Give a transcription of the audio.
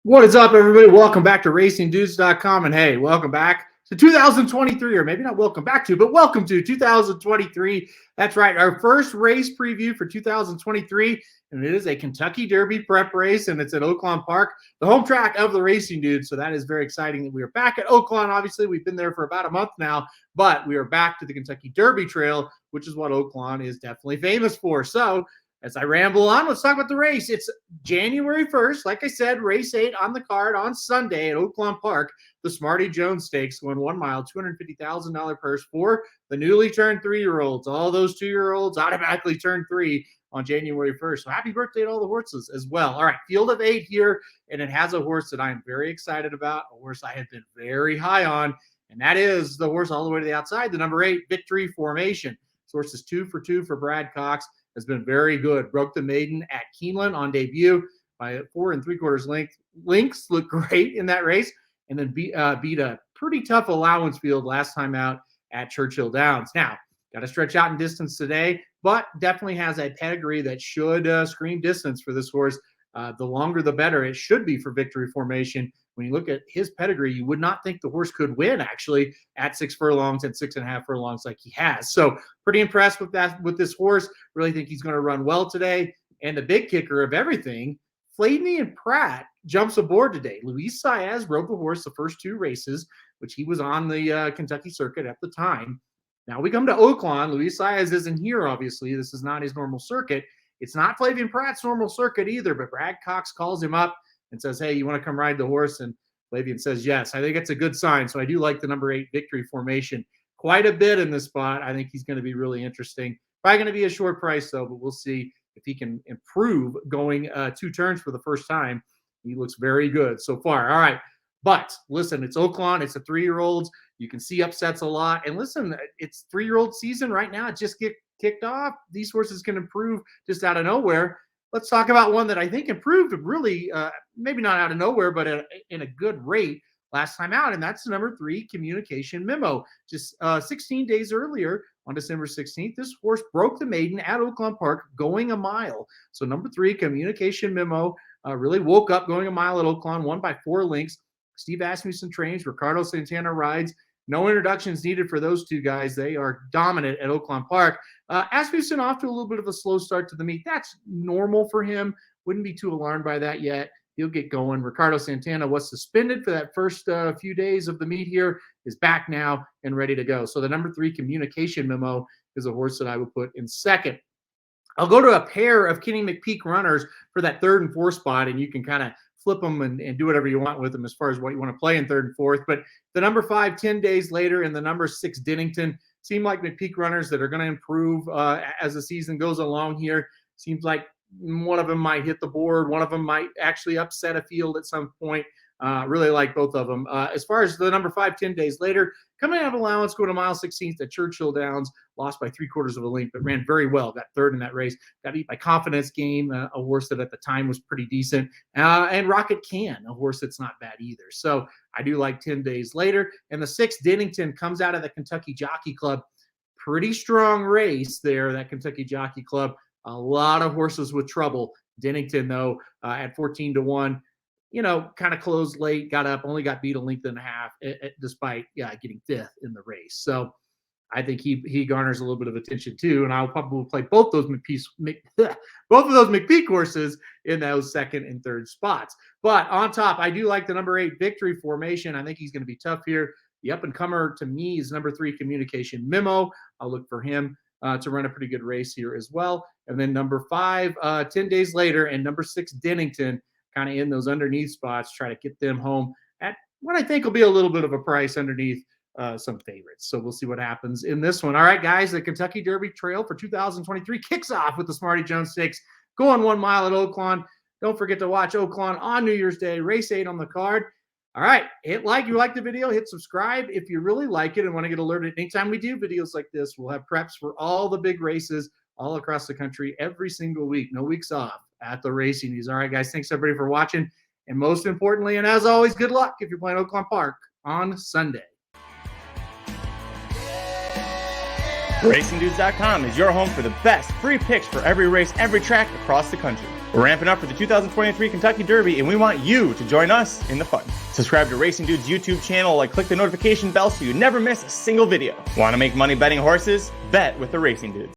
What is up, everybody? Welcome back to RacingDudes.com. And hey, welcome back to 2023, or maybe not welcome back to, but welcome to 2023. That's right, our first race preview for 2023. And it is a Kentucky Derby prep race, and it's at Oaklawn Park, the home track of the Racing Dudes. So that is very exciting that we are back at Oaklawn. Obviously, we've been there for about a month now, but we are back to the Kentucky Derby Trail, which is what Oaklawn is definitely famous for. So as I ramble on, let's talk about the race. It's January 1st. Like I said, race 8 on the card on Sunday at Oaklawn Park, the Smarty Jones Stakes, going 1 mile, $250,000 purse for the newly turned 3-year-olds. All those 2-year-olds automatically turn 3 on January 1st. So happy birthday to all the horses as well. All right, field of 8 here, and it has a horse that I am very excited about, a horse I have been very high on, and that is the horse all the way to the outside, the number 8, Victory Formation. This horse is 2 for 2 for Brad Cox. Has been very good. Broke the maiden at Keeneland on debut by 4 3/4 length. Links looked great in that race, and then beat a pretty tough allowance field last time out at Churchill Downs. Now, got to stretch out in distance today, but definitely has a pedigree that should scream distance for this horse. The longer, the better it should be for Victory Formation. When you look at his pedigree, you would not think the horse could win actually at 6 furlongs and 6.5 furlongs like he has. So pretty impressed with that, with this horse. Really think he's going to run well today. And the big kicker of everything, Flavey and Pratt jumps aboard today. Luis Saez rode the horse the first 2 races, which he was on the Kentucky circuit at the time. Now we come to Oaklawn. Luis Saez isn't here, obviously. This is not his normal circuit. It's not Flavey Pratt's normal circuit either, but Brad Cox calls him up and says, hey, you want to come ride the horse? And Flavey says, yes. I think it's a good sign. So I do like the number 8 Victory Formation quite a bit in this spot. I think he's going to be really interesting. Probably going to be a short price, though, but we'll see if he can improve going 2 turns for the first time. He looks very good so far. All right. But listen, it's Oaklawn. It's a 3-year-olds. You can see upsets a lot. And listen, it's 3-year-old season right now. It just get kicked off. These horses can improve just out of nowhere. Let's talk about one that I think improved really, maybe not out of nowhere, but in a good rate last time out, and that's the number 3 Communication Memo. Just 16 days earlier, on December 16th, this horse broke the maiden at Oaklawn Park going a mile. So number 3 Communication Memo really woke up going a mile at Oaklawn, won by 4 lengths. Steve Asmussen trains, Ricardo Santana rides. No introductions needed for those 2 guys. They are dominant at Oaklawn Park. Asmussen off to a little bit of a slow start to the meet. That's normal for him. Wouldn't be too alarmed by that yet. He'll get going. Ricardo Santana was suspended for that first few days of the meet here, is back now and ready to go. So the number 3 Communication Memo is a horse that I would put in second. I'll go to a pair of Kenny McPeak runners for that 3rd and 4th spot, and you can kind of flip them and do whatever you want with them as far as what you want to play in 3rd and 4th. But the number 5, 10 days later, and the number 6, Dennington, seem like McPeak runners that are going to improve as the season goes along here. Seems like one of them might hit the board. One of them might actually upset a field at some point. Really like both of them. As far as the number 5, 10 days later, coming out of allowance, going to mile 16th at Churchill Downs, lost by 3/4 of a length, but ran very well. Got 3rd in that race. Got beat by Confidence Game, a horse that at the time was pretty decent. And Rocket Can, a horse that's not bad either. So I do like 10 days later. And the 6, Dennington, comes out of the Kentucky Jockey Club. Pretty strong race there, that Kentucky Jockey Club. A lot of horses with trouble. Dennington, though, at 14-1, kind of closed late, got up, only got beat a length and a half, despite getting 5th in the race. So I think he garners a little bit of attention too, and I'll probably play both those McPeak horses in those 2nd and 3rd spots. But on top, I do like the number 8 Victory Formation. I think he's going to be tough here. The up-and-comer to me is number 3 Communication Memo. I'll look for him to run a pretty good race here as well. And then number 5, 10 days later, and number 6, Dennington, kind of in those underneath spots, try to get them home at what I think will be a little bit of a price underneath some favorites. So we'll see what happens in this one. All right, guys, the Kentucky Derby Trail for 2023 kicks off with the Smarty Jones Stakes going 1 mile at Oaklawn. Don't forget to watch Oaklawn on New Year's Day, race 8 on the card. All right, hit like. You like the video, hit subscribe if you really like it and want to get alerted anytime we do videos like this. We'll have preps for all the big races all across the country every single week. No weeks off at the Racing News. All right, guys, thanks everybody for watching. And most importantly, and as always, good luck if you're playing Oaklawn Park on Sunday. RacingDudes.com is your home for the best free picks for every race, every track across the country. We're ramping up for the 2023 Kentucky Derby, and we want you to join us in the fun. Subscribe to Racing Dude's YouTube channel and click the notification bell so you never miss a single video. Want to make money betting horses? Bet with the Racing Dudes.